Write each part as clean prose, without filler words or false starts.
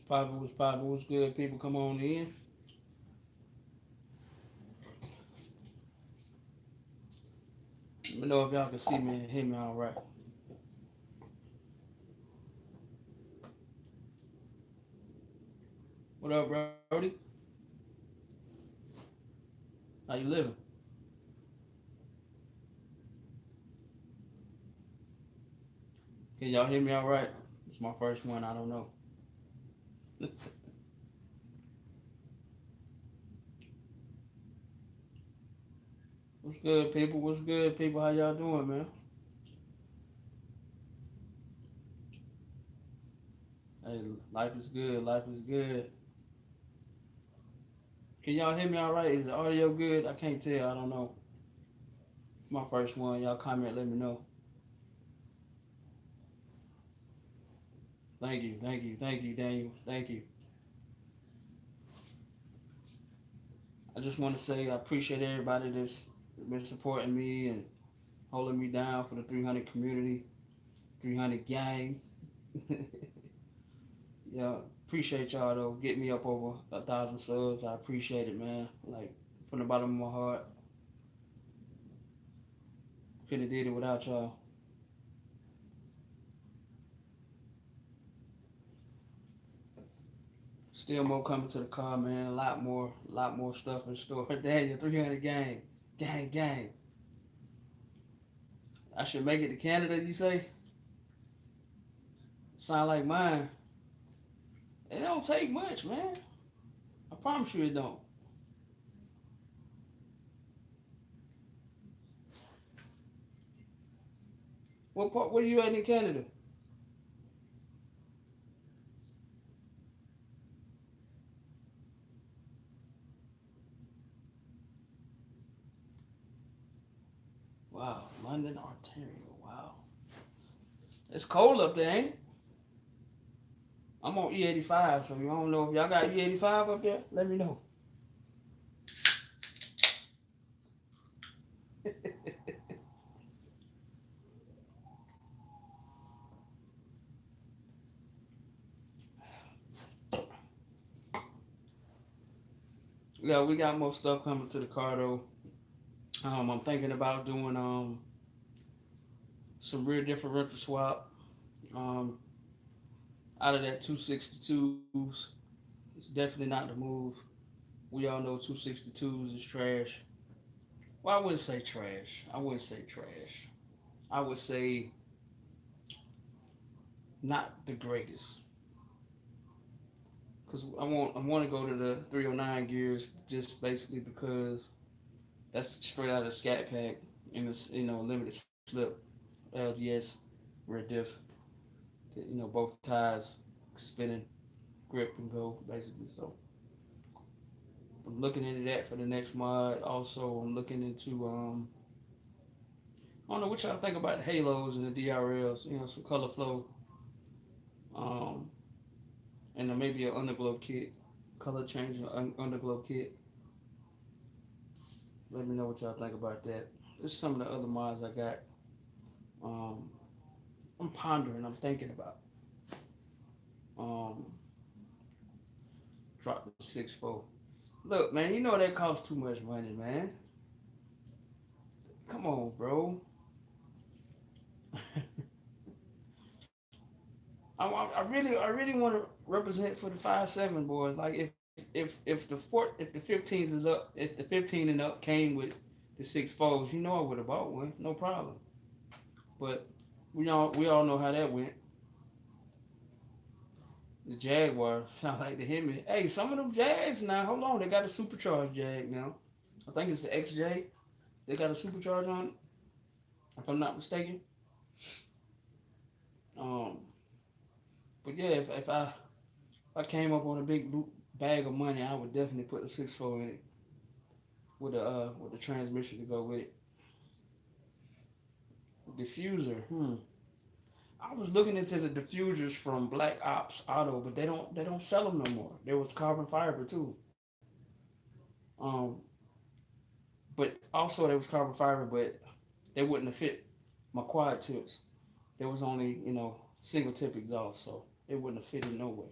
What's poppin'? What's good? People come on in. Let me know if y'all can see me and hear me all right. What up, Brody? How you living? Can y'all hear me all right? It's my first one. I don't know. What's good, people? What's good, people? How y'all doing, man? Hey, life is good. Life is good. Can y'all hear me all right? Is the audio good? I can't tell. I don't know. It's my first one. Y'all comment. Let me know. Thank you. Thank you. Thank you, Daniel. Thank you. I just want to say I appreciate everybody that's been supporting me and holding me down for the 300 community, 300 gang. Yeah, appreciate y'all though. Get me up over 1,000 subs. I appreciate it, man. Like from the bottom of my heart. Could have did it without y'all. Still more coming to the car, man. A lot more stuff in store. Daniel, 300 gang, gang, gang. I should make it to Canada. You say? Sound like mine. It don't take much, man. I promise you, it don't. What part? Where you at in Canada? Wow, London, Ontario. Wow, it's cold up there, ain't it? I'm on E85, so I don't know if y'all got E85 up there. Let me know. Yeah, we got more stuff coming to the car though. I'm thinking about doing some real differential swap. Um, Out of that 262s, it's definitely not the move. We all know 262s is trash. Well, I wouldn't say trash. I wouldn't say trash. I would say not the greatest. Cause I want to go to the 309 gears just basically because that's straight out of the Scat Pack and it's limited slip LDS rear diff. Both tires spinning, grip and go basically. So I'm looking into that for the next mod. Also, I'm looking into I don't know what y'all think about the halos and the DRLs. Some color flow, um, and then maybe an underglow kit, color change underglow kit. Let me know what y'all think about that. There's some of the other mods I got. Um, I'm pondering. I'm thinking about. Um, Drop the 6.4. Look, man, you know that costs too much money, man. Come on, bro. I really want to represent for the 5.7 boys. Like if the 15s is up, if the 15 and up came with the 6.4s, I would have bought one, no problem. But we all know how that went. The Jaguar sound like the Hemi. Hey, some of them Jags now. Hold on, they got a supercharged Jag now. I think it's the XJ. They got a supercharge on it, if I'm not mistaken. Um, but yeah, if I came up on a big bag of money, I would definitely put the 6.4 in it with a transmission to go with it. Diffuser. I was looking into the diffusers from Black Ops Auto, but they don't sell them no more. There was carbon fiber too. Um, but also there was carbon fiber, but they wouldn't have fit my quad tips. There was only single tip exhaust, so it wouldn't have fit in no way.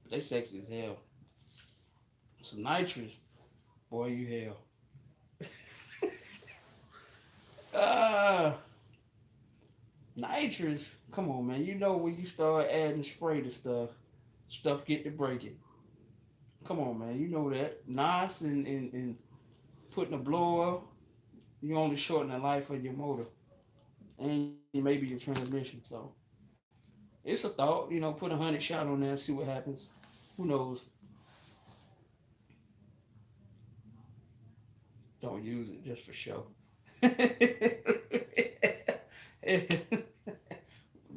They sexy as hell. Some nitrous, boy, you hell. uh Nitrous. Come on, man. You know when you start adding spray to stuff, stuff get to breaking. Come on, man. You know that. Nice and putting a blower, you only shorten the life of your motor and maybe your transmission. So it's a thought. Put 100 shot on there and see what happens. Who knows? Don't use it just for show.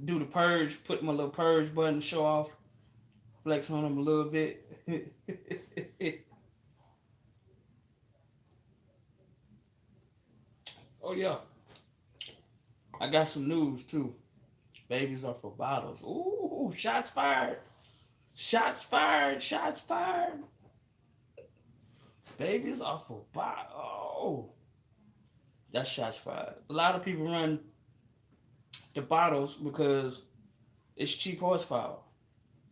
Do the purge, put my little purge button to show off, flex on them a little bit. Oh yeah, I got some news too. Babies are for bottles. Ooh, shots fired! Shots fired! Shots fired! Babies are for bottles. Oh, that's shots fired. A lot of people run the bottles because it's cheap horsepower.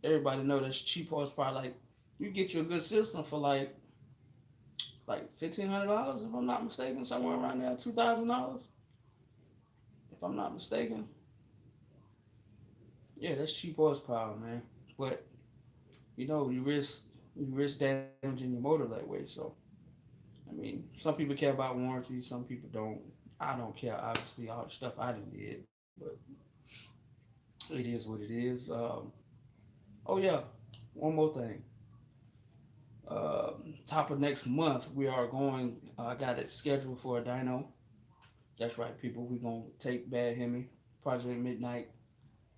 Everybody know that's cheap horsepower. Like you get you a good system for like $1,500 if I'm not mistaken, somewhere around there, $2,000 if I'm not mistaken. Yeah, that's cheap horsepower, man. But you risk damaging your motor that way. So I mean, some people care about warranty, some people don't. I don't care. Obviously, all the stuff I did, but it is what it is. Oh yeah, one more thing. Top of next month, we are going. I got it scheduled for a dyno. That's right, people. We're gonna take Bad Hemi Project Midnight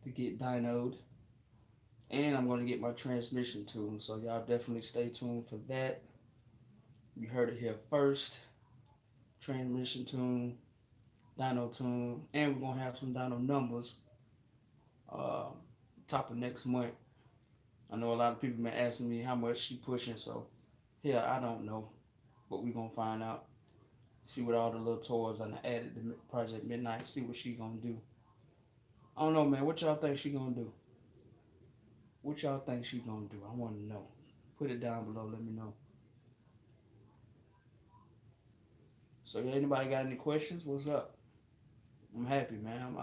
to get dynoed, and I'm gonna get my transmission tuned. So y'all definitely stay tuned for that. You heard it here first. Transmission tune, dyno tune, and we're gonna have some dyno numbers. Uh, top of next month. I know a lot of people been asking me how much she pushing, so yeah, I don't know, but we're gonna find out. See what all the little toys I added to Project Midnight. See what she gonna do. I don't know, man. What y'all think she gonna do? What y'all think she gonna do? I want to know. Put it down below. Let me know. So, yeah, anybody got any questions? What's up? I'm happy, man.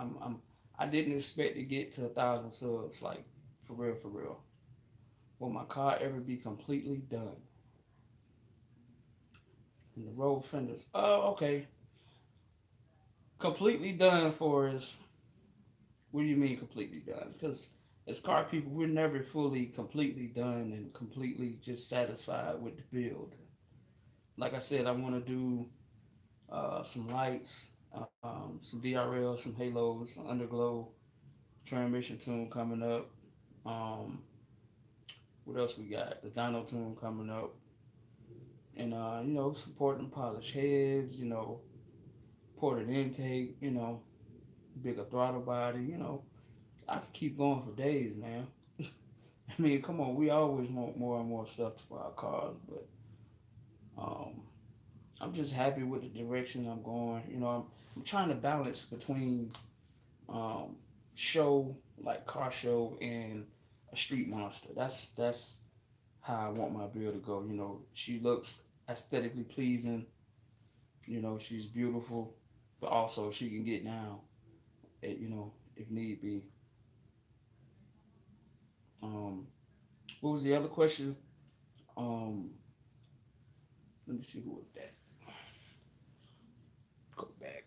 I didn't expect to get to 1,000 subs, like for real, for real. Will my car ever be completely done? And the road fenders. Oh, okay. Completely done for us. What do you mean completely done? Because as car people, we're never fully completely done and completely just satisfied with the build. Like I said, I want to do some lights, some DRL, some halos, some underglow, transmission tune coming up. Um, what else we got? The dyno tune coming up, and supporting polished heads. Ported intake. Bigger throttle body. I could keep going for days, man. I mean, come on, we always want more and more stuff for our cars, but um, I'm just happy with the direction I'm going. I'm trying to balance between um, show like car show and a street monster. That's how I want my build to go. She looks aesthetically pleasing. She's beautiful, but also she can get down. If need be. Um, what was the other question? Um, Let me see who was that. Go back.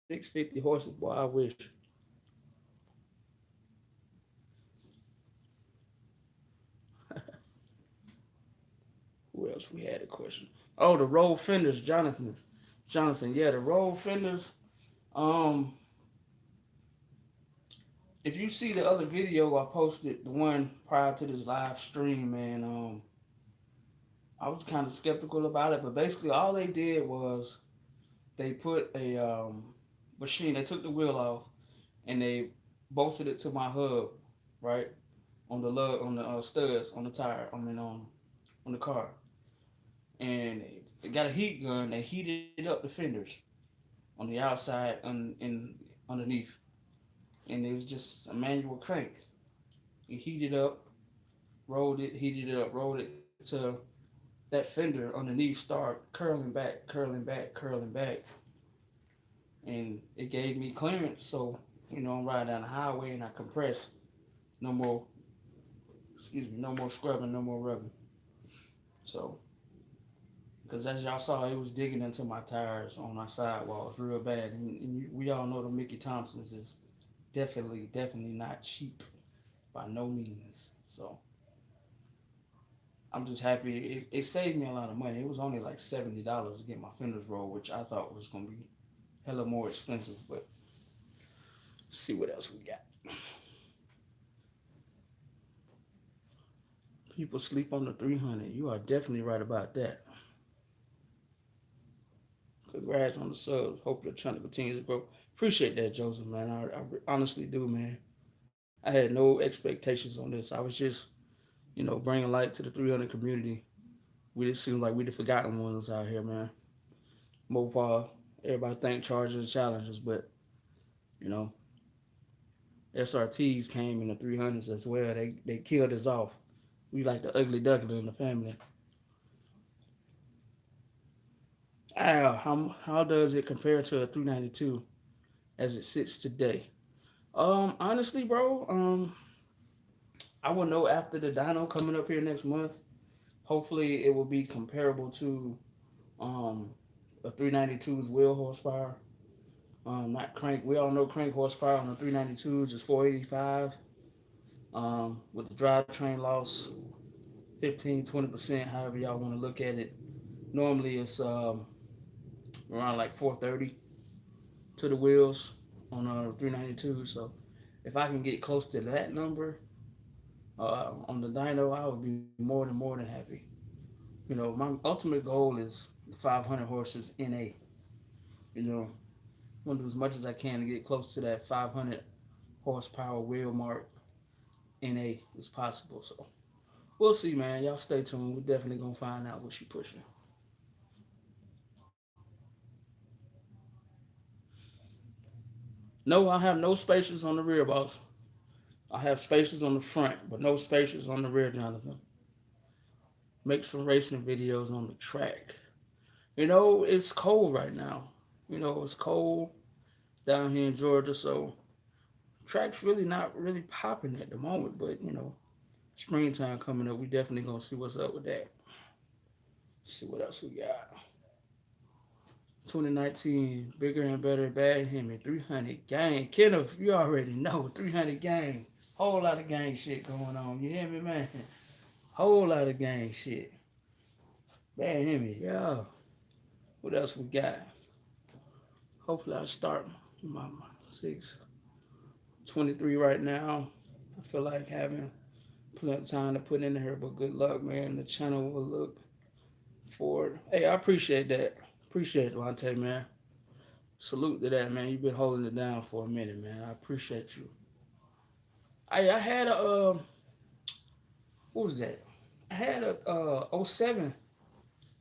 650 horses, boy. I wish. Who else we had a question? Oh, the roll fenders, Jonathan. Jonathan, yeah, the roll fenders. Um, if you see the other video I posted, the one prior to this live stream, man, I was kind of skeptical about it, but basically all they did was they put a machine. They took the wheel off and they bolted it to my hub, right on the lug on the studs on the tire. I mean on the car, and it got a heat gun that heated up the fenders on the outside and underneath, and it was just a manual crank. You heated up, rolled it, heated it up, rolled it till that fender underneath started curling back, curling back, curling back, and it gave me clearance. So I'm riding down the highway and I compress. No more, excuse me, no more scrubbing, no more rubbing. So, because as y'all saw, it was digging into my tires on my sidewalls real bad, and we all know the Mickey Thompsons is definitely not cheap by no means. So I'm just happy it saved me a lot of money. It was only like $70 to get my fenders rolled, which I thought was gonna be hella more expensive. But let's see what else we got. People sleep on the 300. You are definitely right about that. Congrats on the subs. Hope the channel continues to grow. Appreciate that, Joseph, man. I honestly do, man. I had no expectations on this. I was just, bringing light to the 300 community. We just seem like we the forgotten ones out here, man. Mopar, everybody think Chargers, Challengers, but you know, SRTs came in the 300s as well. They killed us off. We like the ugly duckling in the family. How does it compare to a 392 as it sits today? Honestly, bro, I will know after the dyno coming up here next month. Hopefully, it will be comparable to um a 392's wheel horsepower. Not crank. We all know crank horsepower on the 392s is 485. With the drivetrain loss, 15-20%, however y'all want to look at it. Normally, it's around like 430 to the wheels on a 392. So, if I can get close to that number on the dyno, I would be more than happy. My ultimate goal is 500 horses in a. You know, I want to do as much as I can to get close to that 500 horsepower wheel mark in a as possible. So we'll see, man. Y'all stay tuned. We're definitely gonna find out what she pushing. No, I have no spacers on the rear, boss. I have spacers on the front, but no spacers on the rear, Jonathan. Make some racing videos on the track. It's cold right now. It's cold down here in Georgia, so track's really not really popping at the moment. But springtime coming up, we definitely gonna see what's up with that. See what else we got. 2019, bigger and better, bad him 300 gang. Kenneth, you already know 300 gang. Whole lot of gang shit going on. You hear me, man? Whole lot of gang shit. Bad him, yeah. What else we got? Hopefully I start my 6:23 right now. I feel like having plenty of time to put in here, but good luck, man. The channel will look forward. Hey, I appreciate that. Appreciate it, Devontae, man. Salute to that, man. You've been holding it down for a minute, man. I appreciate you. I had a what was that? I had a '07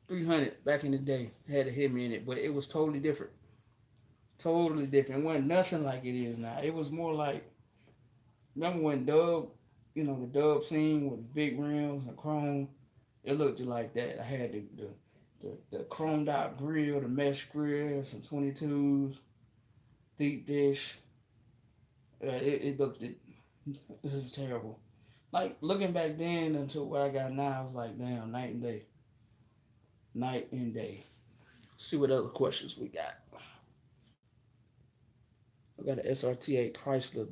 300 back in the day. It had a hit me in it, but it was totally different. Totally different. It wasn't nothing like it is now. It was more like, remember when the dub scene with big rims and chrome? It looked like that. I had the chromed out grill, the mesh grill, some 22s, deep dish. It was terrible. Like looking back then until what I got now, I was like, damn, night and day. Night and day. See what other questions we got. I got an SRT8 Chrysler.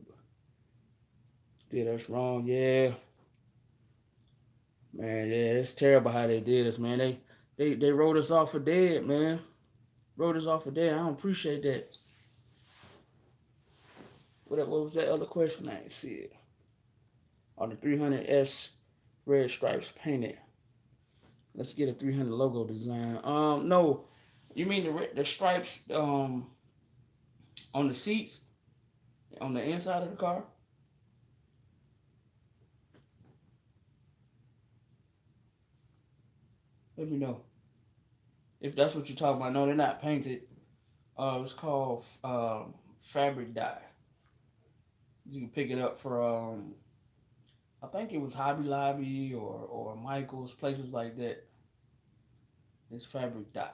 Did us wrong, yeah. Man, yeah, it's terrible how they did us, man. They wrote us off for dead, man. Wrote us off for dead. I don't appreciate that. What was that other question? I didn't see it. On the 300S red stripes painted. Let's get a 300 logo design. No, you mean the stripes on the seats on the inside of the car? Let me know. If that's what you're talking about, no, they're not painted. It's called fabric dye. You can pick it up for I think it was Hobby Lobby or Michaels, places like that. It's fabric dye.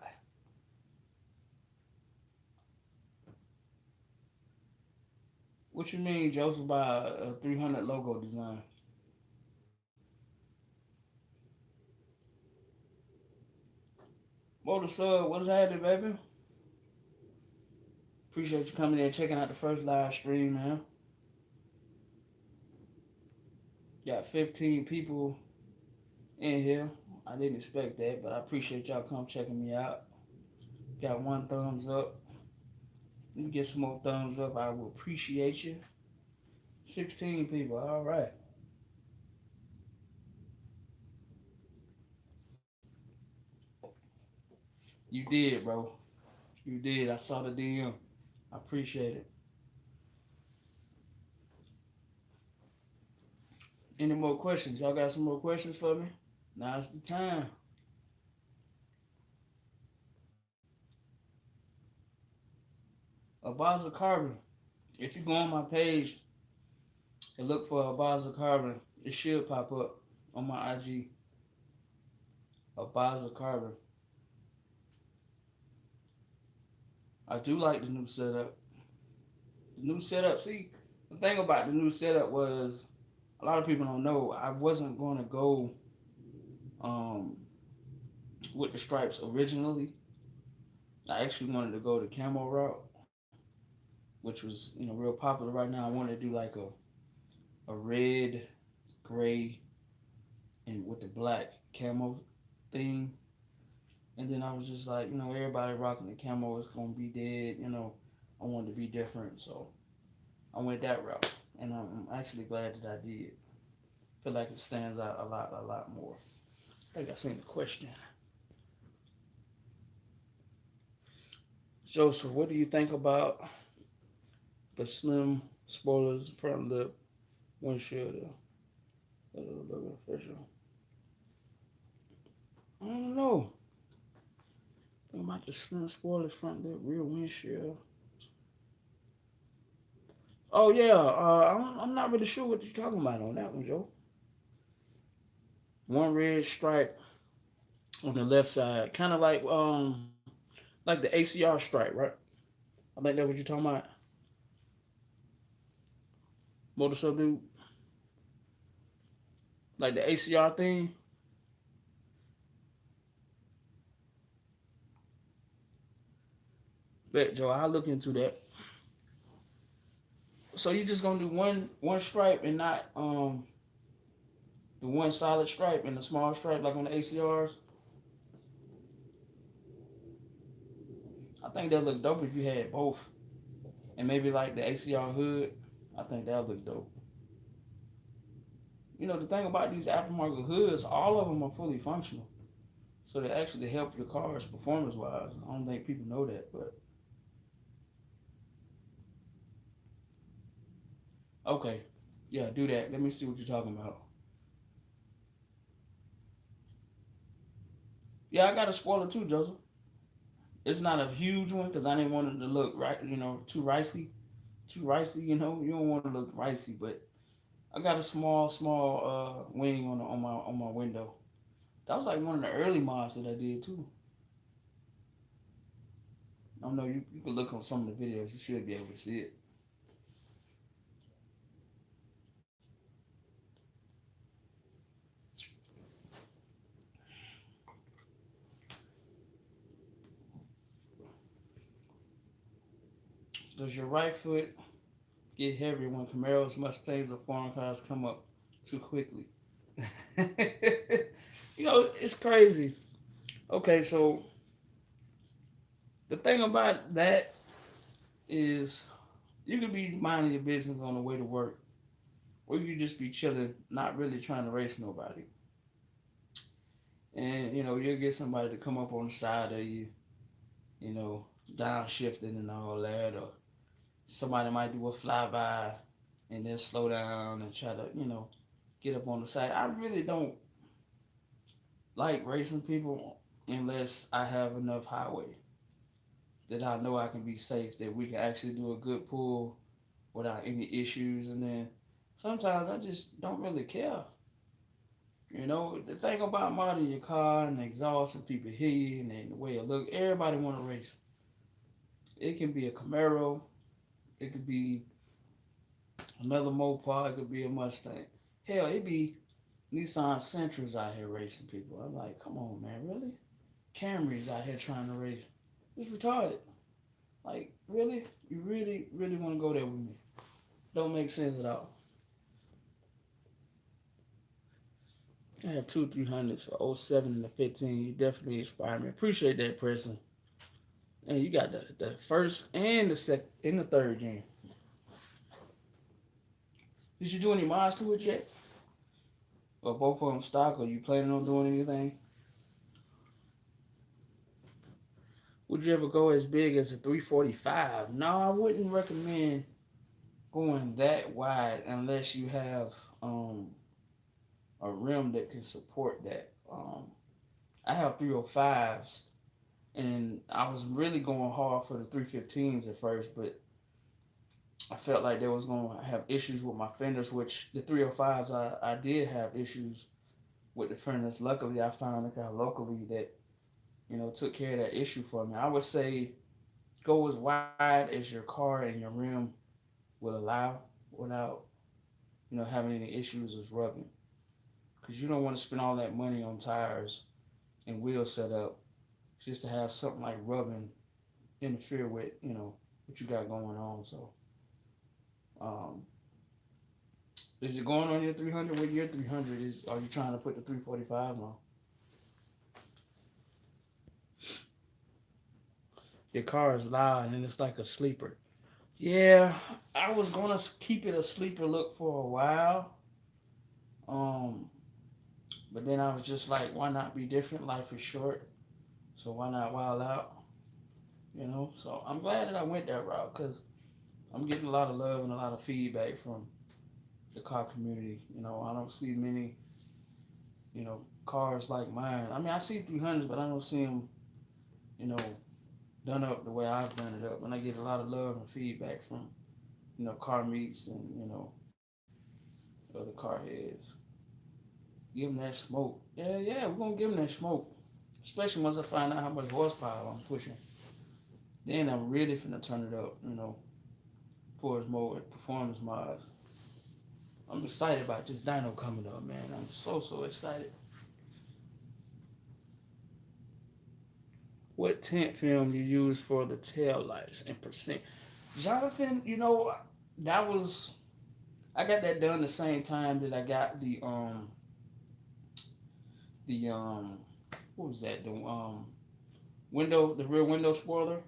What you mean, Joseph, by a 300 logo design? Motor Sub, what's happening, baby? Appreciate you coming in and checking out the first live stream, man. Got 15 people in here. I didn't expect that, but I appreciate y'all come checking me out. Got one thumbs up. Let me get some more thumbs up. I will appreciate you. 16 people. All right. You did, bro. You did. I saw the DM. I appreciate it. Any more questions? Y'all got some more questions for me? Now's the time. A Basel Carbon. If you go on my page and look for a Basel Carbon, it should pop up on my IG. A Basel Carbon. I do like the new setup. The new setup. See, the thing about the new setup was a lot of people don't know. I wasn't going to go um, with the stripes originally. I actually wanted to go the camo route, which was real popular right now. I wanted to do like a red, gray, and with the black camo thing. And then I was just like, everybody rocking the camo is gonna be dead. I wanted to be different, so I went that route, and I'm actually glad that I did. Feel like it stands out a lot more. I think I seen the question. Joseph, what do you think about the slim spoilers from the windshield? Official. I don't know. Think about the slim spoilers front the rear windshield. Oh yeah, I'm not really sure what you're talking about on that one, Joe. One red stripe on the left side, kind of like the ACR stripe, right? I think that's what you're talking about. Motor sub dude, like the ACR thing. Bet Joe, I'll look into that. So you just gonna do one stripe and not the one solid stripe and the small stripe like on the ACRs? I think that look dope if you had both, and maybe like the ACR hood. I think that look dope. The thing about these aftermarket hoods, all of them are fully functional, so they actually help your cars performance wise. I don't think people know that, but okay, yeah, do that. Let me see what you're talking about. Yeah, I got a spoiler too, Joseph. It's not a huge one because I didn't want it to look right, too ricey. Too ricey, you don't want to look ricey, but I got a small wing on my window. That was like one of the early mods that I did too. I don't know. You can look on some of the videos. You should be able to see it. Does your right foot get heavy when Camaros, Mustangs, or foreign cars come up too quickly? It's crazy. Okay, so the thing about that is you could be minding your business on the way to work, or you could just be chilling, not really trying to race nobody. And you'll get somebody to come up on the side of you, you know, downshifting and all that, or somebody might do a flyby and then slow down and try to, get up on the side. I really don't like racing people unless I have enough highway that I know I can be safe, that we can actually do a good pull without any issues. And then sometimes I just don't really care. You know, the thing about modding your car and the exhaust and people hear you and then the way it look, everybody want to race. It can be a Camaro, it could be another Mopar, it could be a Mustang. Hell, it be Nissan Sentras out here racing people. I'm like, come on, man, really? Camrys out here trying to race. It's retarded. Like, really? You really, really want to go there with me? Don't make sense at all. I have two 300s for '07 and the 15. You definitely inspired me. Appreciate that, Preston. And you got the first and the second and the third game. Did you do any mods to it yet? Or both of them stock? Or you planning on doing anything? Would you ever go as big as a 345? No, I wouldn't recommend going that wide unless you have um, a rim that can support that. I have 305s, and I was really going hard for the 315s at first, but I felt like they was going to have issues with my fenders, which the 305s I did have issues with the fenders. Luckily, I found a guy locally that took care of that issue for me. I would say go as wide as your car and your rim will allow without having any issues with rubbing, because you don't want to spend all that money on tires and wheel setup just to have something like rubbing interfere with what you got going on. So um, is it going on your 300? With your 300 is, are you trying to put the 345 on? Your car is loud and it's like a sleeper. Yeah, I was gonna keep it a sleeper look for a while, um, but then I was just like, why not be different? Life is short, so why not wild out? So I'm glad that I went that route because I'm getting a lot of love and a lot of feedback from the car community. I don't see many, cars like mine. I mean, I see 300s, but I don't see them, you know, done up the way I've done it up. And I get a lot of love and feedback from, car meets and, other car heads. Give them that smoke. Yeah, we're going to give them that smoke. Especially once I find out how much horsepower I'm pushing. Then I'm really finna turn it up, for its more performance mods. I'm excited about this dyno coming up, man. I'm so excited. What tint film you use for the tail lights and percent? Jonathan, that was I got that done the same time that I got the what was that? The rear window spoiler.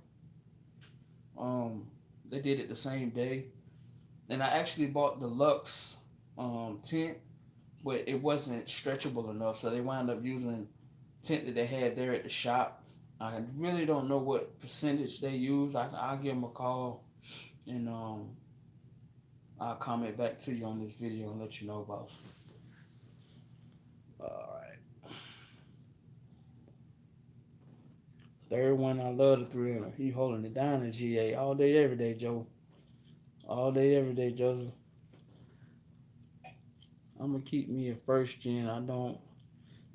Um they did it the same day. And I actually bought the Lux tint, but it wasn't stretchable enough, so they wound up using tint that they had there at the shop. I really don't know what percentage they use. I'll give them a call and I'll comment back to you on this video and let you know about it. All right. Third one, I love the 300. He holding it down in GA all day, every day, Joe. All day, every day, Joseph. I'm gonna keep me a first gen. I don't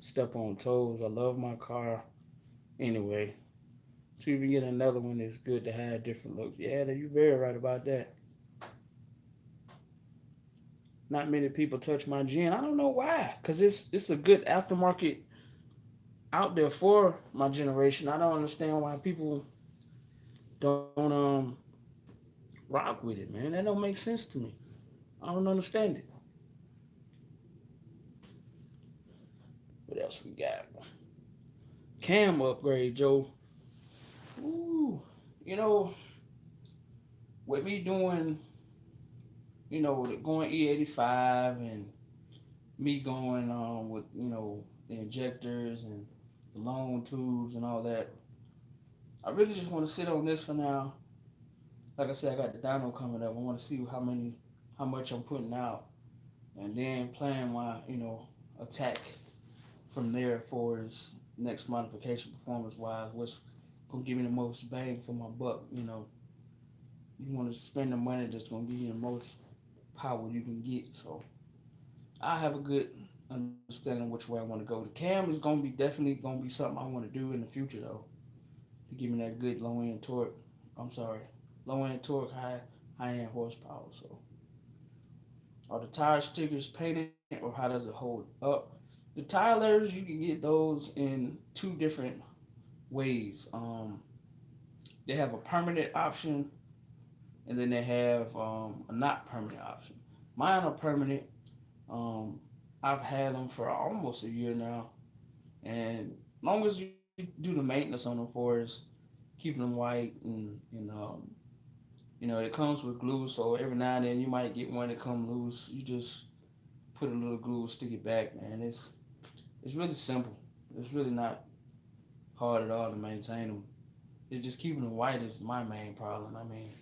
step on toes. I love my car anyway. To even get another one, it's good to have different looks. Yeah, you're very right about that. Not many people touch my gen. I don't know why, cause it's a good aftermarket out there for my generation. I don't understand why people don't rock with it, man. That don't make sense to me. I don't understand it. What else we got? Cam upgrade, Joe. Ooh, you know, with me doing, going E85 and me going with, the injectors and the long tubes and all that. I really just want to sit on this for now. Like I said, I got the dyno coming up. I want to see how much I'm putting out, and then plan my, attack from there for as, next modification performance wise, what's gonna give me the most bang for my buck. You know, you want to spend the money that's gonna give you the most power you can get. So I have a good understanding which way I want to go. The cam is gonna be definitely gonna be something I want to do in the future though, to give me that good low end torque. I'm sorry, low end torque, high end horsepower. So are the tire stickers painted or how does it hold up? The tire letters you can get those in two different ways. They have a permanent option and then they have a not permanent option. Mine are permanent. Um, I've had them for almost a year now, and as long as you do the maintenance on them for us, keeping them white and it comes with glue. So every now and then you might get one that come loose. You just put a little glue, stick it back, man. It's really simple. It's really not hard at all to maintain them. It's just keeping them white is my main problem. I mean,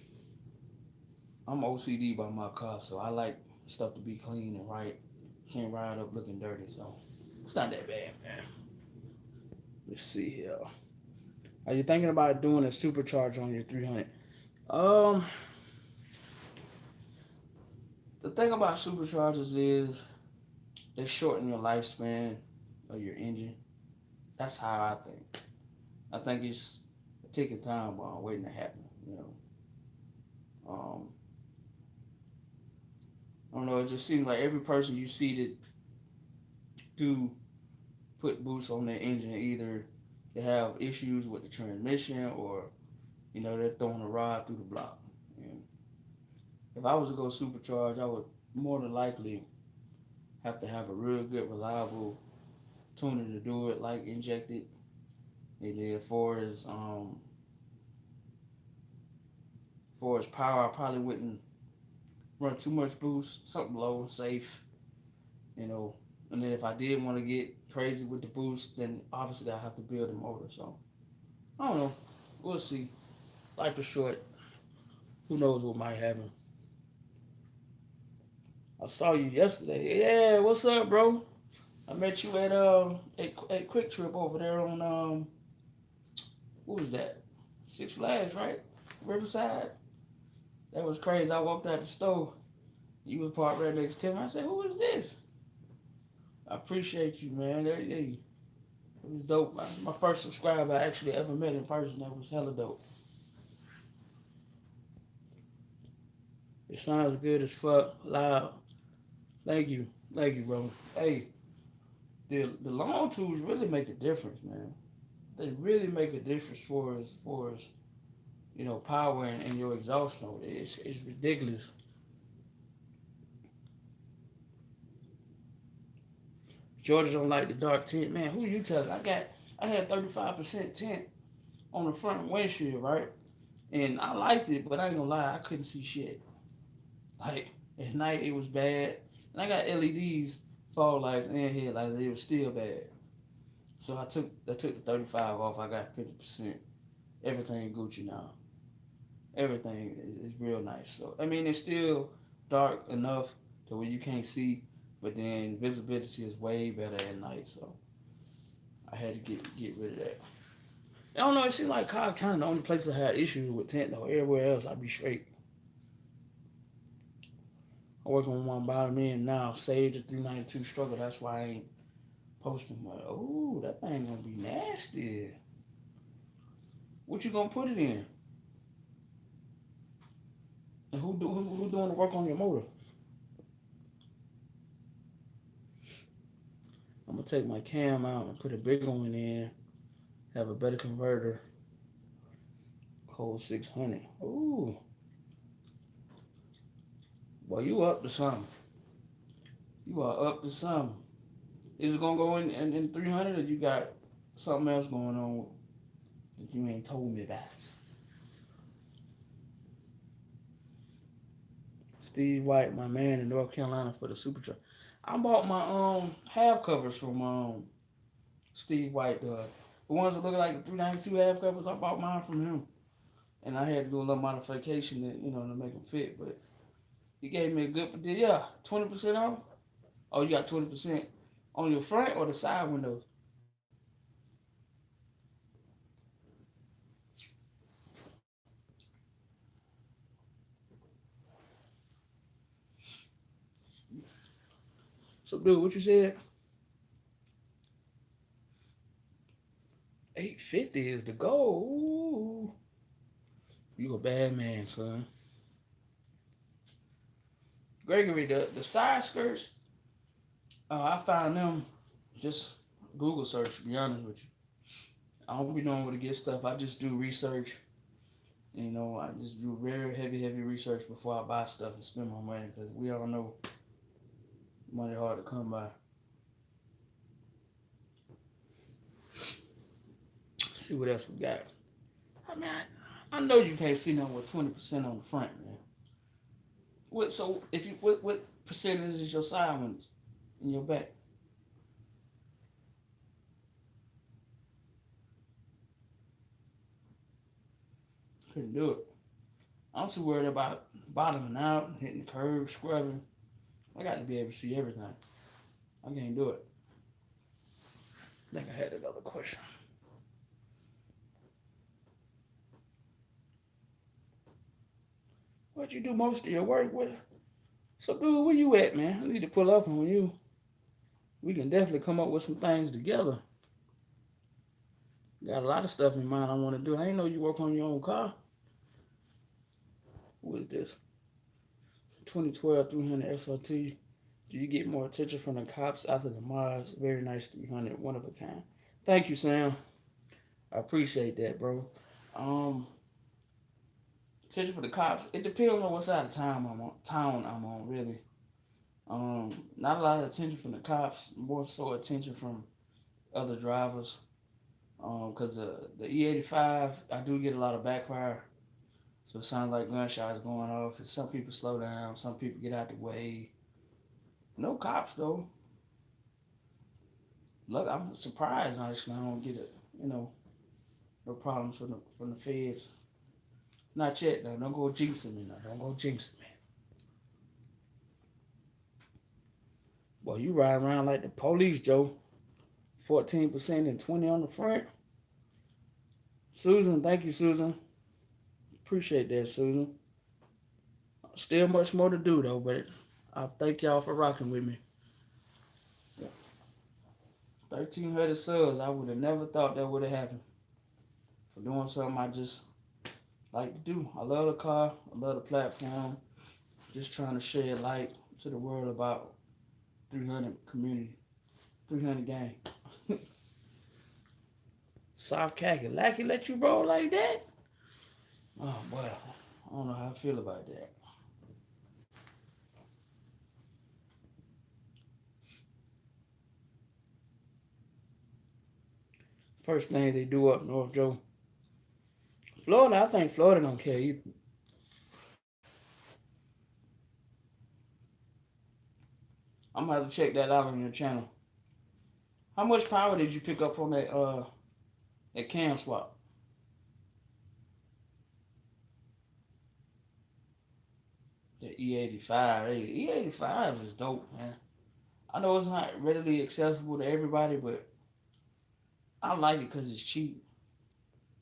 I'm OCD by my car, so I like stuff to be clean and right. Can't ride up looking dirty, so it's not that bad, man. Let's see here. Are you thinking about doing a supercharge on your 300? Um, the thing about superchargers is they shorten your lifespan of your engine. That's how I think. I think it's a ticking time bomb waiting to happen. Um, I don't know. It just seems like every person you see that do put boosts on their engine, either they have issues with the transmission or they're throwing a rod through the block. And if I was to go supercharge, I would more than likely have to have a real good, reliable tuner to do it, like injected. And then for as power, I probably wouldn't run too much boost, something low and safe, you know. And then if I did want to get crazy with the boost, then obviously I have to build a motor. So I don't know. We'll see. Life is short. Who knows what might happen? I saw you yesterday. Yeah, what's up, bro? I met you at Quick Trip over there on what was that? Six Flags, right? Riverside. That was crazy. I walked out the store. You was parked right next to me. I said, "Who is this?" I appreciate you, man. Hey, it was dope. My first subscriber I actually ever met in person. That was hella dope. It sounds good as fuck, loud. Thank you, bro. Hey, the long tools really make a difference, man. They really make a difference for power and your exhaust note. It's ridiculous. Georgia don't like the dark tint, man. Who you telling? I had 35% tint on the front windshield, right? And I liked it, but I ain't gonna lie, I couldn't see shit. Like at night it was bad, and I got LEDs, fog lights, and headlights. It was still bad. So I took the 35 off. I got 50%. Everything Gucci now. Everything is real nice. So I mean, it's still dark enough to where you can't see, but then visibility is way better at night. So I had to get rid of that. I don't know. It seems like Cobb County the only place I had issues with tent though. Everywhere else I'd be straight. I'm working on one bottom end now. Save the 392 struggle. That's why I ain't posting much. Oh, that thing gonna be nasty. What you gonna put it in? And who doing the work on your motor? I'm gonna take my cam out and put a bigger one in. Have a better converter. Hold 600. Ooh, boy, you up to something? You are up to something. Is it gonna go in 300 or you got something else going on that you ain't told me about? Steve White, my man in North Carolina for the Super Truck. I bought my half covers from Steve White. The ones that look like the 392 half covers. I bought mine from him, and I had to do a little modification to make them fit. But he gave me a good deal. Yeah, 20% off. Oh, you got 20% on your front or the side windows? So, dude, what you said? 850 is the goal. Ooh. You a bad man, son. Gregory, the side skirts, I found them just Google search, to be honest with you. I don't be knowing where to get stuff. I just do research. You know, I just do very heavy research before I buy stuff and spend my money because we all know money hard to come by. Let's see what else we got. I mean, I know you can't see nothing with 20% on the front, man. So if you what percentage is your side ones in your back? Couldn't do it. I'm too worried about bottoming out, hitting the curve, scrubbing. I got to be able to see everything. I can't do it. I think I had another question. What you do most of your work with? So, dude, where you at, man? I need to pull up on you. We can definitely come up with some things together. Got a lot of stuff in mind I want to do. I ain't know you work on your own car. What is this? 2012 300 SRT. Do you get more attention from the cops after the Mars? Very nice 300, one of a kind. Thank you, Sam. I appreciate that, bro. Um, Attention for the cops. It depends on what side of town I'm on, really. Not a lot of attention from the cops. More so attention from other drivers. Cause the E85, I do get a lot of backfire. So it sounds like gunshots going off. Some people slow down. Some people get out the way. No cops though. Look, I'm surprised actually. I don't get it. You know, no problems from the feds. Not yet though. Don't go jinxing me now. Don't go jinxing me. Boy, you ride around like the police, Joe. 14% and 20 on the front. Susan, thank you, Susan. Appreciate that, Susan. Still much more to do though, but I thank y'all for rocking with me. 1,300 subs. I would have never thought that would have happened. For doing something I just like to do. I love the car. I love the platform. Just trying to shed light to the world about 300 community, 300 gang. Soft khaki. Lackey let you roll like that? Oh, boy. I don't know how I feel about that. First thing they do up north, Joe. Florida, I think Florida don't care either. I'm gonna have to check that out on your channel. How much power did you pick up on that cam swap? The E85. Hey, E85 is dope, man. I know it's not readily accessible to everybody, but I like it because it's cheap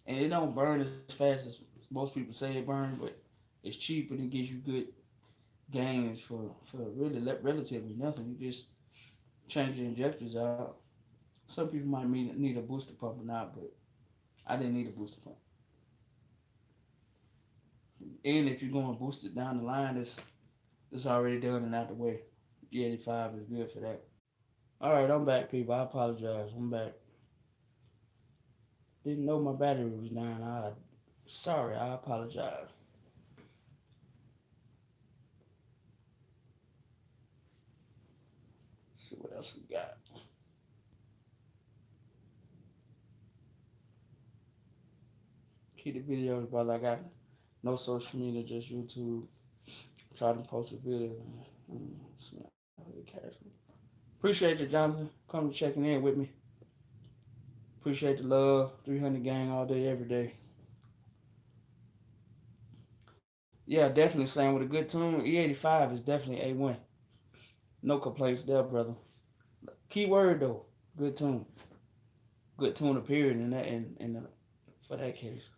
and it don't burn as fast as most people say it burns, but it's cheap and it gives you good gains for really relatively nothing. You just change the injectors out. Some people might need a booster pump or not, but I didn't need a booster pump. And if you're going to boost it down the line, it's already done and out the way. The 85 is good for that. All right, I'm back, people. I apologize. I'm back. Didn't know my battery was down. Sorry. I apologize. Let's see what else we got. Keep the videos, brother. I got no social media, just YouTube. Try to post a video. Appreciate you, Jonathan. Come checking in with me. Appreciate the love. 300 gang all day, every day. Yeah, definitely saying with a good tune. E85 is definitely A1. No complaints there, brother. Key word though, good tune. Good tune period in that for that case.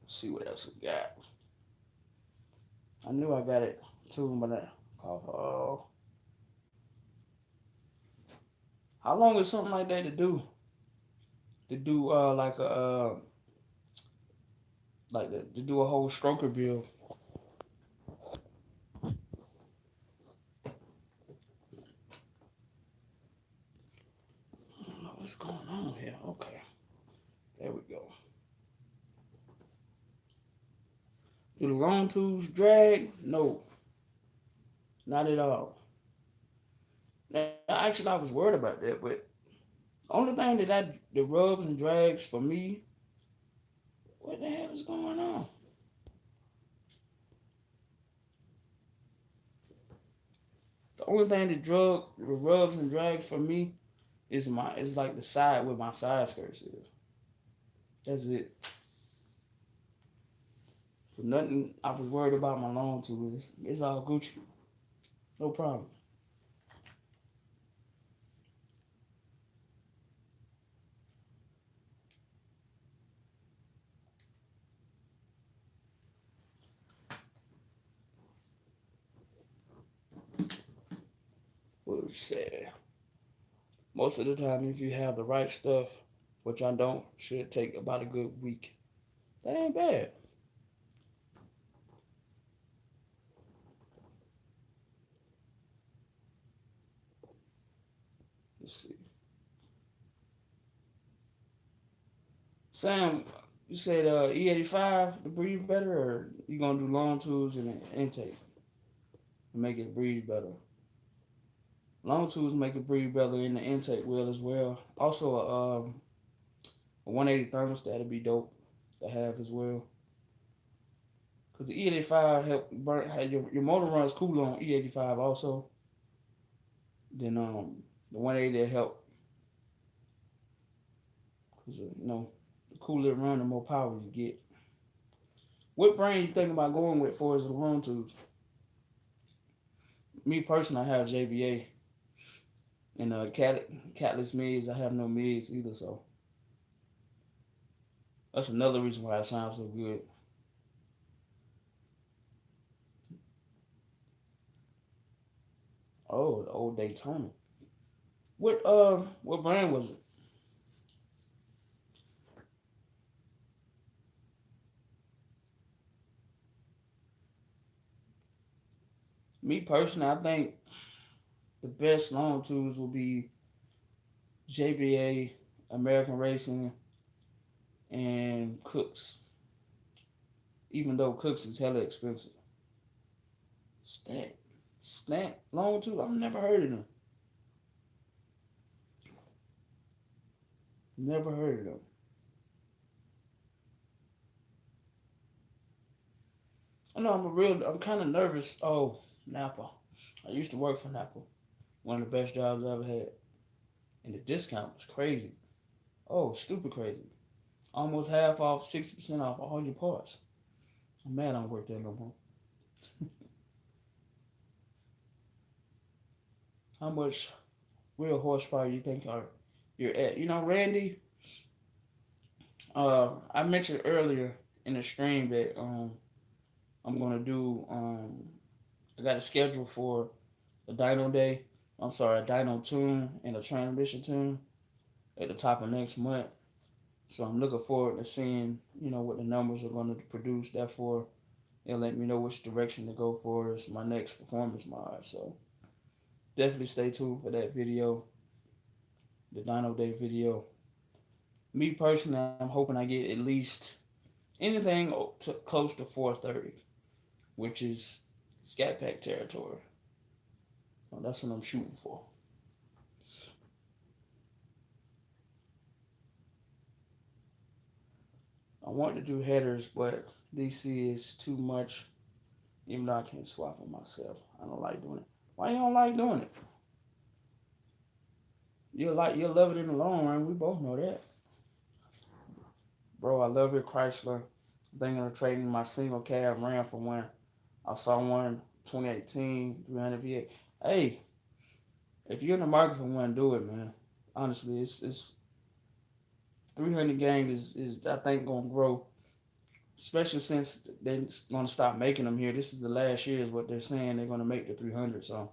Let's see what else we got. I knew I got it tuned, but oh, How long is something like that to do? To do to do a whole stroker build. I don't know what's going on here. Okay, there we go. Do the long tools drag? No, not at all. Now, actually, I was worried about that, but only thing that rubs and drags for me, what the hell is going on? The only thing that rubs and drags for me is like the side where my side skirts is. That's it. But nothing I was worried about my long tools. It's all Gucci. No problem. What was said. Most of the time, if you have the right stuff, which I don't, should take about a good week. That ain't bad. Let's see. Sam, you said E85 to breathe better, or you gonna do long tools and intake to make it breathe better? Long tools make it breathe better in the intake wheel as well. Also, a 180 thermostat would be dope to have as well. Because the E85 help burn, your motor runs cooler on E85 also. Then the 180 help because the cooler it run, the more power you get. What brand you thinking about going with for as the long tools? Me personally, I have JBA and catless mids. I have no mids either, so that's another reason why it sounds so good. Oh, the old Daytona. What brand was it? Me personally, I think the best long tools will be JBA, American Racing, and Cooks. Even though Cooks is hella expensive. Stack, Stack, long tools. I've never heard of them. Never heard of them. I know I'm kind of nervous. Oh, Napa. I used to work for Napa. One of the best jobs I ever had. And the discount was crazy. Oh, stupid crazy. Almost half off, 60% off all your parts. I'm mad I don't work there no more. How much real horsepower you think you're at? Randy, I mentioned earlier in the stream that I'm gonna do I got a schedule for a dyno day. I'm sorry, a dyno tune and a transmission tune at the top of next month. So I'm looking forward to seeing, what the numbers are going to produce. Therefore, it'll let me know which direction to go for as my next performance mod. So definitely stay tuned for that video, the Dino Day video. Me personally, I'm hoping I get at least anything close to 430, which is Scat Pack territory. So that's what I'm shooting for. I want to do headers, but DC is too much. Even though I can't swap them myself, I don't like doing it. Why you don't like doing it? You'll love it in the long run. We both know that, bro. I love your Chrysler. I'm thinking of trading my single cab Ram for one. I saw one 2018 300 V8. Hey, if you're in the market for one, do it, man. Honestly, it's 300 gang is I think gonna grow, especially since they're gonna stop making them here. This is the last year, is what they're saying. They're gonna make the 300. So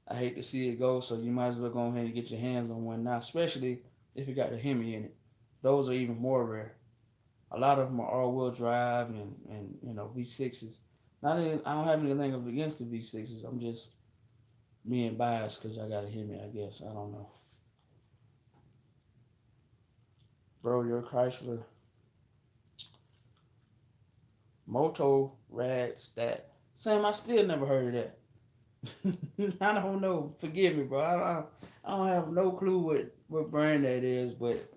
I hate to see it go, so you might as well go ahead and get your hands on one now, especially if it got the Hemi in it. Those are even more rare. A lot of them are all-wheel drive and V6s. Not even, I don't have anything against the V6s. I'm just being biased because I got a Hemi, I guess. I don't know. Bro, your Chrysler Moto Rad Stat. Sam, I still never heard of that. I don't know. Forgive me, bro. I don't have no clue what brand that is, but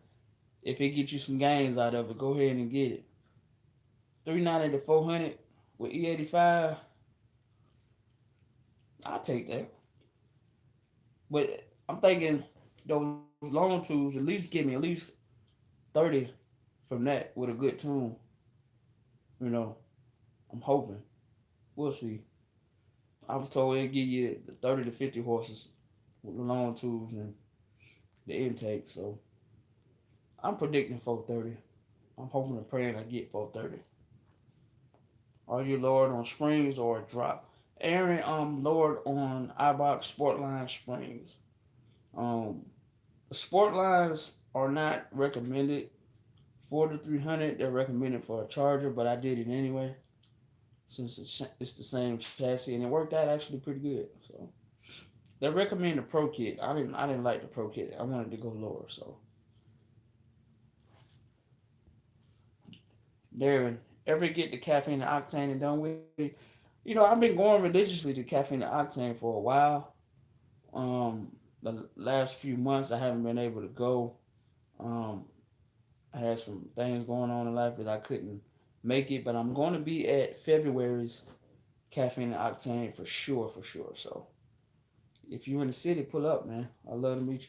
if it gets you some gains out of it, go ahead and get it. 390 to 400 with E85, I'll take that. But I'm thinking those long tools at least give me at least 30 from that with a good tune. You know, I'm hoping. We'll see. I was told it'd give you 30 to 50 horses with the long tools and the intake. So I'm predicting 430. I'm hoping and praying I get 430. Are you lowered on springs or a drop? Aaron, lowered on iBox Sportline springs. Um, Sport lines are not recommended for the 300. They're recommended for a Charger, but I did it anyway since it's the same chassis and it worked out actually pretty good. So they recommend the Pro Kit. I didn't like the Pro Kit. I wanted to go lower. So Darren, ever get the caffeine and octane and done with it? I've been going religiously to caffeine and octane for a while. The last few months I haven't been able to go. Um, I had some things going on in life that I couldn't make it, but I'm going to be at February's Caffeine and Octane for sure, for sure. So if you're in the city, pull up, man. I'd love to meet you.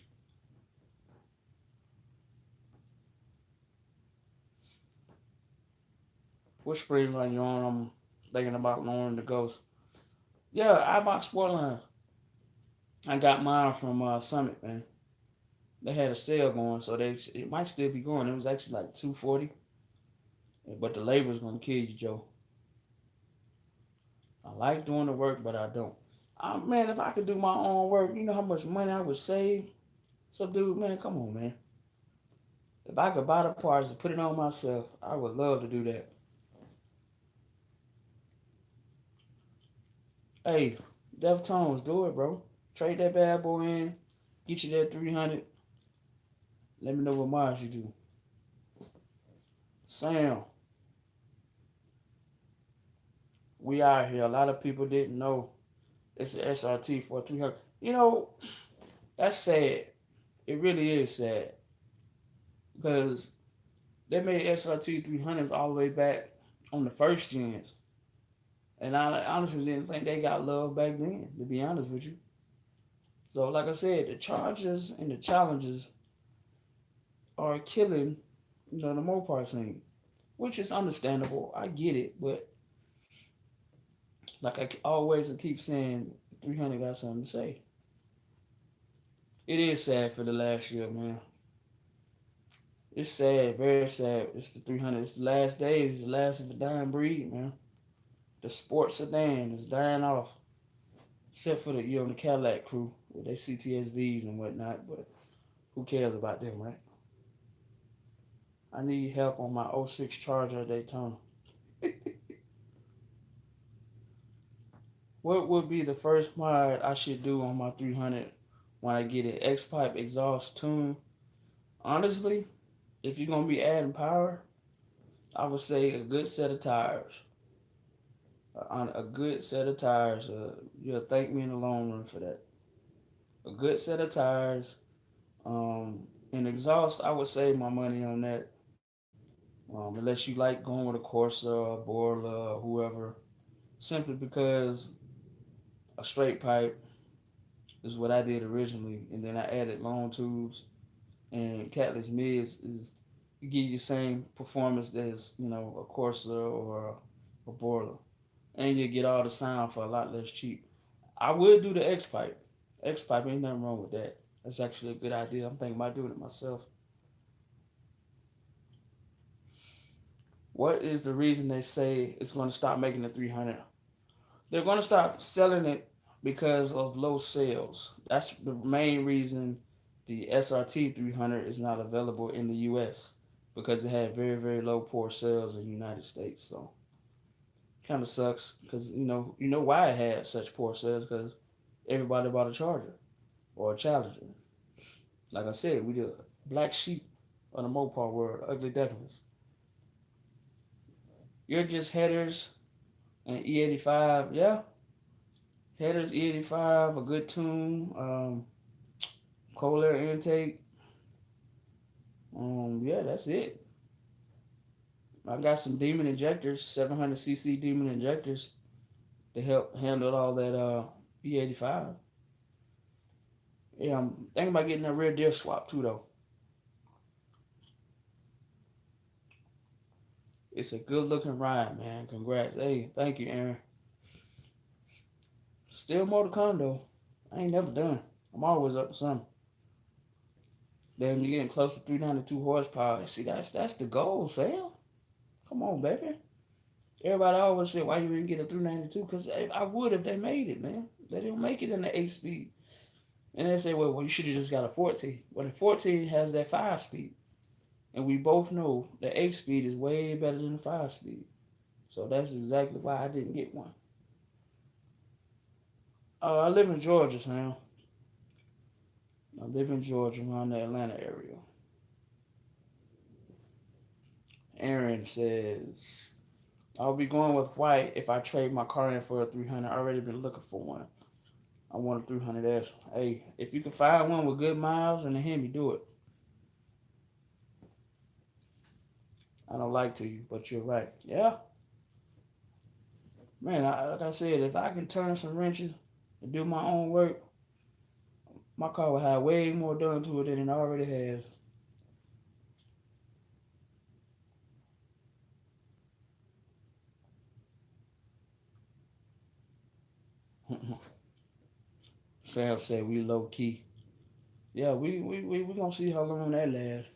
Which springs line you on? I'm thinking about lowering the ghost. Yeah, I bought sport lines. I got mine from Summit, man. They had a sale going, so it might still be going. It was actually like 240, but the labor's gonna kill you, Joe. I like doing the work, but I don't. Man, if I could do my own work, you know how much money I would save. So, dude, man, come on, man. If I could buy the parts and put it on myself, I would love to do that. Hey, Deftones, do it, bro. Trade that bad boy in. Get you that 300. Let me know what miles you do. Sam, we out here. A lot of people didn't know it's an SRT for 300. That's sad. It really is sad because they made SRT 300s all the way back on the first gens. And I honestly didn't think they got love back then, to be honest with you. So, like I said, the Chargers and the Challengers are killing, the Mopar scene, which is understandable. I get it, but like I always keep saying, 300 got something to say. It is sad for the last year, man. It's sad, very sad. It's the 300. It's the last days, it's the last of the dying breed, man. The sports sedan is dying off, except for the Cadillac crew with their CTSVs and whatnot. But who cares about them, right? I need help on my '06 Charger Daytona. What would be the first mod I should do on my 300 when I get an X-Pipe exhaust tune? Honestly, if you're going to be adding power, I would say a good set of tires. On a good set of tires. You'll thank me in the long run for that. A good set of tires. And exhaust, I would save my money on that. Unless you like going with a Corsa, a Borla, or whoever. Simply because a straight pipe is what I did originally, and then I added long tubes and catless mids is you give you the same performance as a Corsa or a Borla, and you get all the sound for a lot less cheap. I would do the X pipe. X pipe ain't nothing wrong with that. That's actually a good idea. I'm thinking about doing it myself. What is the reason they say it's going to stop making the 300? They're going to stop selling it because of low sales. That's the main reason the SRT 300 is not available in the U.S. because it had very very low poor sales in the United States. So kind of sucks because you know why it had such poor sales because everybody bought a Charger or a Challenger. Like I said, we the black sheep of the Mopar world, ugly ducklings. You're just headers and E85, yeah. Headers E85, a good tune, cold air intake. Yeah, that's it. I got some demon injectors, 700cc demon injectors to help handle all that E85. Yeah, I'm thinking about getting a rear diff swap too, though. It's a good looking ride, man. Congrats. Hey, thank you, Aaron. Still more to come, though. I ain't never done. I'm always up to something. Then you're getting close to 392 horsepower. See, that's the goal, Sam. Come on, baby. Everybody always said, why you didn't get a 392? Because I would if they made it, man. They didn't make it in the 8 speed. And they say, well, you should have just got a 14. Well, the 14 has that 5 speed. And we both know the 8 speed is way better than the 5 speed. So that's exactly why I didn't get one. I live in Georgia, Sam. I live in Georgia around the Atlanta area. Aaron says, I'll be going with white if I trade my car in for a 300. I already been looking for one. I want a 300S. Hey, if you can find one with good miles and a Hemi, do it. I don't like to you, but you're right. Yeah, man. Like I said, if I can turn some wrenches and do my own work, my car will have way more done to it than it already has. Sam said we low key. Yeah, we gonna see how long that lasts.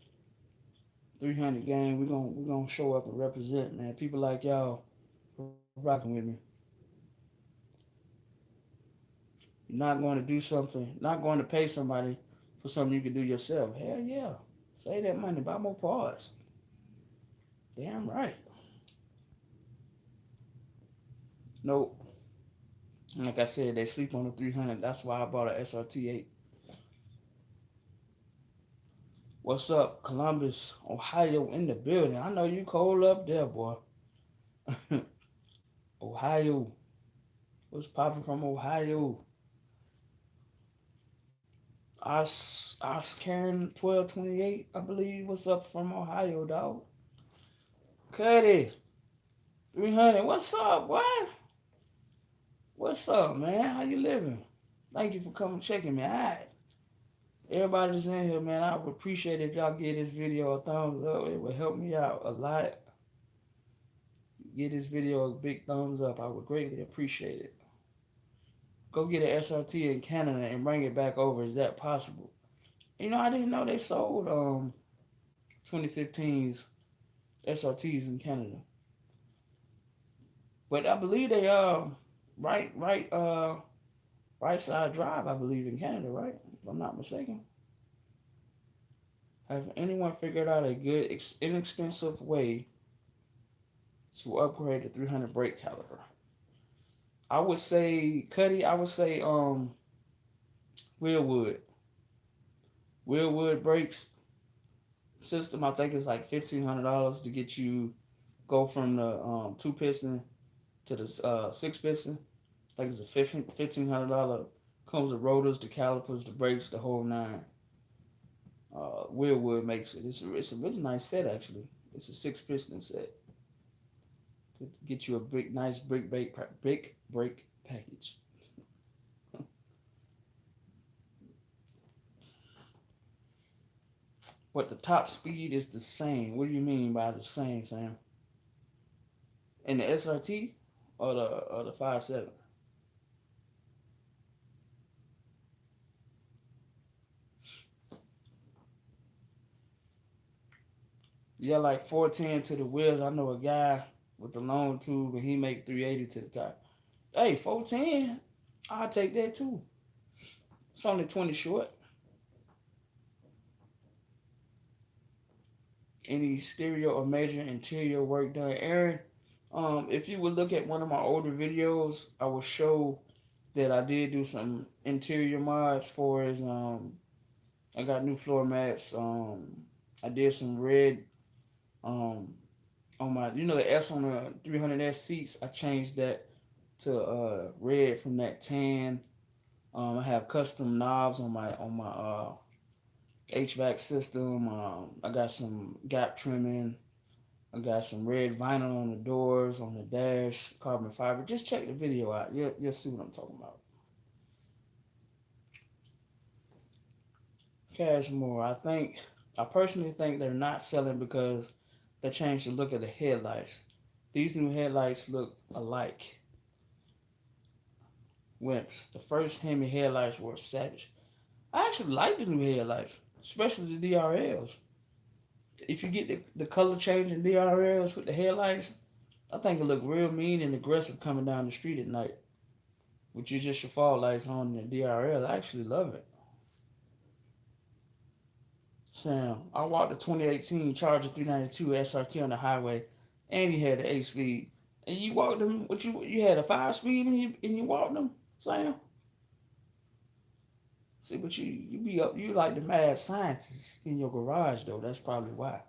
300 game, we gonna show up and represent, man. People like y'all rocking with me. You're not going to do something, not going to pay somebody for something you can do yourself. Hell yeah. Save that money, buy more parts. Damn right. Nope. Like I said, they sleep on the 300. That's why I bought an SRT 8. What's up, Columbus, Ohio in the building? I know you cold up there, boy. Ohio. What's popping from Ohio? Us Karen 1228, I believe. What's up from Ohio, dog? Cuddy, 300. What's up, what? What's up, man? How you living? Thank you for coming checking me. All right. Everybody that's in here, man, I would appreciate it if y'all give this video a thumbs up. It would help me out a lot. Give this video a big thumbs up. I would greatly appreciate it. Go get an SRT in Canada and bring it back over. Is that possible? I didn't know they sold 2015's SRTs in Canada. But I believe they right side drive, I believe, in Canada, right? If I'm not mistaken. Have anyone figured out a good, inexpensive way to upgrade the 300 brake caliper? I would say, Cuddy, I would say Wheelwood. Wheelwood brakes system, I think it's like $1,500 to get you go from the 2 piston to the 6 piston. I think it's a $1,500. Comes with rotors, the calipers, the brakes, the whole nine. Wheelwood makes it. It's a really nice set actually. It's a 6 piston set to get you a big nice big brake package. But the top speed is the same. What do you mean by the same, Sam? In the SRT or the 5.7? Yeah, like 410 to the wheels. I know a guy with the long tube and he make 380 to the top. Hey, 410. I'll take that too. It's only 20 short. Any stereo or major interior work done, Aaron? If you would look at one of my older videos, I will show that I did do some interior mods for as I got new floor mats. I did some red um on my the S on the 300S seats. I changed that to red from that tan. I have custom knobs on my HVAC system. I got some gap trimming. I got some red vinyl on the doors, on the dash, carbon fiber. Just check the video out. You'll see what I'm talking about. Cashmore, I personally think they're not selling because they changed the look of the headlights. These new headlights look alike. Wimps. The first Hemi headlights were savage. I actually like the new headlights, especially the DRLs. If you get the color change in DRLs with the headlights, I think it look real mean and aggressive coming down the street at night. Which is just your fog lights on the DRL. I actually love it. Sam, I walked the 2018 Charger 392 SRT on the highway, and he had the 8 speed. And you walked them. What you had a 5 speed and you walked them, Sam. See, but you be up. You like the mad scientists in your garage though. That's probably why.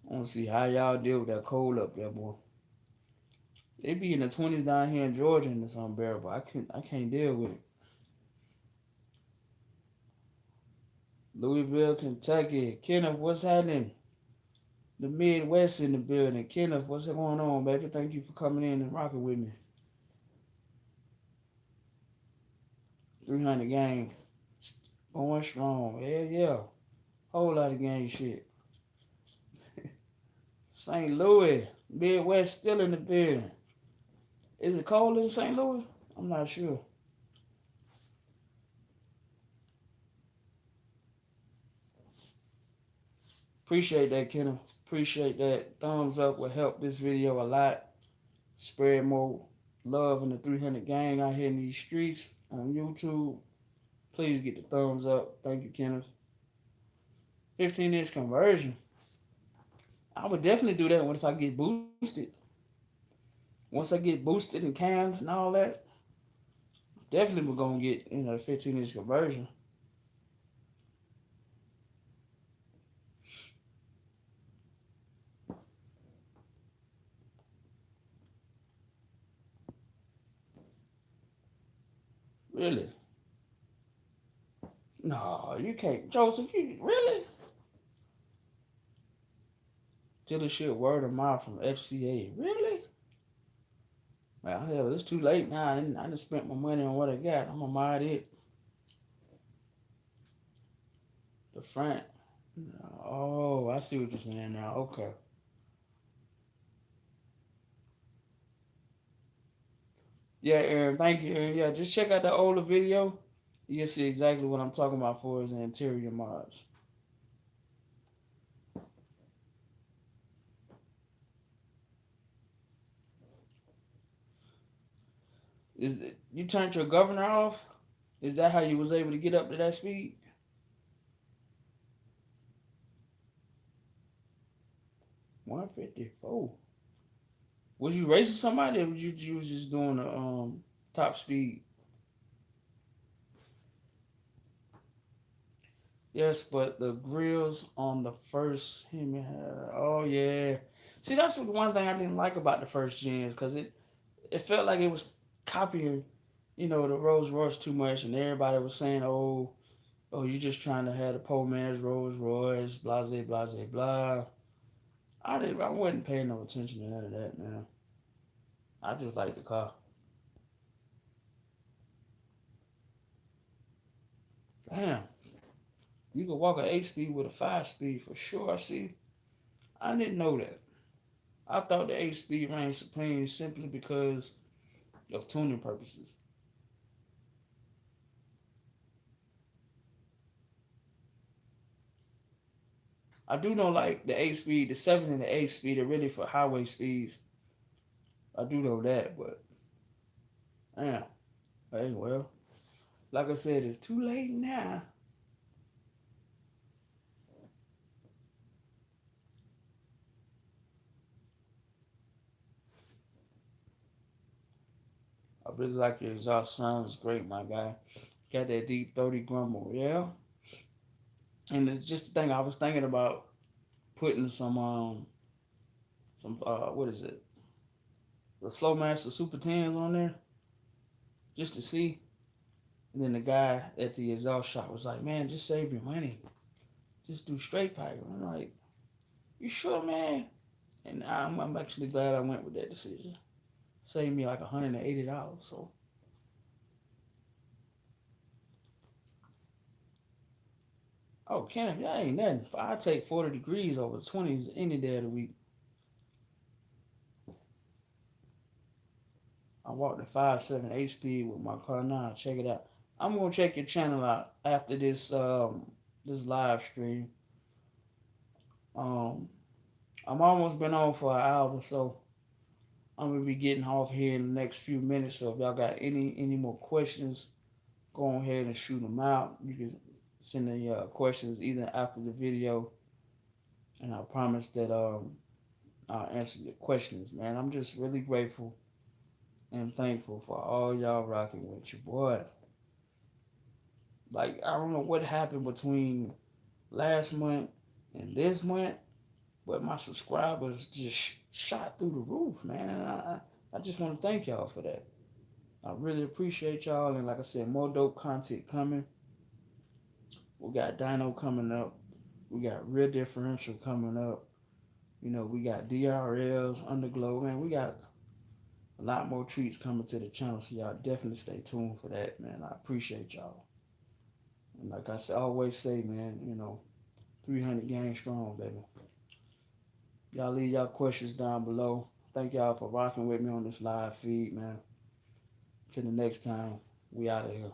I want to see how y'all deal with that cold up there, boy. It be in the 20s down here in Georgia, and it's unbearable. I can't deal with it. Louisville, Kentucky. Kenneth, what's happening? The Midwest in the building. Kenneth, what's going on, baby? Thank you for coming in and rocking with me. 300 gang. Going strong. Yeah, yeah. Whole lot of gang shit. St. Louis. Midwest still in the building. Is it cold in St. Louis? I'm not sure. Appreciate that, Kenneth. Appreciate that. Thumbs up will help this video a lot. Spread more love in the 300 gang out here in these streets on YouTube. Please get the thumbs up. Thank you, Kenneth. 15-inch conversion. I would definitely do that if I get boosted. Once I get boosted and cams and all that, definitely we're gonna get the 15-inch conversion. Really? No, you can't, Joseph. You really? Dealership word of mouth from FCA. Really? Well, hell, it's too late now. I just spent my money on what I got. I'm gonna mod it. The front. Oh, I see what you're saying now. Okay. Yeah, Aaron. Thank you, Aaron. Yeah, just check out the older video. You'll see exactly what I'm talking about for his interior mods. You turned your governor off? Is that how you was able to get up to that speed? 154. Was you racing somebody, or you was just doing the top speed? Yes, but the grills on the first him. Oh yeah. See, that's one thing I didn't like about the first gens because it felt like it was copying, the Rolls Royce too much, and everybody was saying, oh, you just trying to have the poor man's Rolls Royce, blase, blase, blah. I wasn't paying no attention to none of that, man. I just like the car. Damn, you could walk an 8 speed with a 5 speed for sure. See, I didn't know that. I thought the 8 speed reigned supreme simply because of tuning purposes. I do know like the 8 speed, the 7 and the 8 speed are really for highway speeds. I do know that, but damn. Hey, well, like I said, it's too late now. I really like your exhaust sounds great, my guy. Got that deep 30 grumble, yeah. And it's just the thing I was thinking about putting some what is it? The Flowmaster Super 10s on there just to see. And then the guy at the exhaust shop was like, "Man, just save your money. Just do straight pipe." I'm like, "You sure, man?" And I'm actually glad I went with that decision. Saved me like $180. So, oh, Kenneth, that ain't nothing. I take 40 degrees over 20s any day of the week. I walked the 5.7 speed with my car now. Check it out. I'm gonna check your channel out after this live stream. Um, I'm almost been on for an hour, so I'm gonna be getting off here in the next few minutes. So if y'all got any more questions, go ahead and shoot them out. You can send the questions either after the video, and I promise that I'll answer your questions, man. I'm just really grateful and thankful for all y'all rocking with your boy. Like I don't know what happened between last month and this month, but my subscribers just shot through the roof, man. And I just want to thank y'all for that. I really appreciate y'all, and like I said, more dope content coming. We got Dino coming up. We got Real Differential coming up. You know, we got DRLs, Underglow, man. We got a lot more treats coming to the channel, so y'all definitely stay tuned for that, man. I appreciate y'all. And like I said, always say, man, 300 gang strong, baby. Y'all leave y'all questions down below. Thank y'all for rocking with me on this live feed, man. Till the next time, we out of here.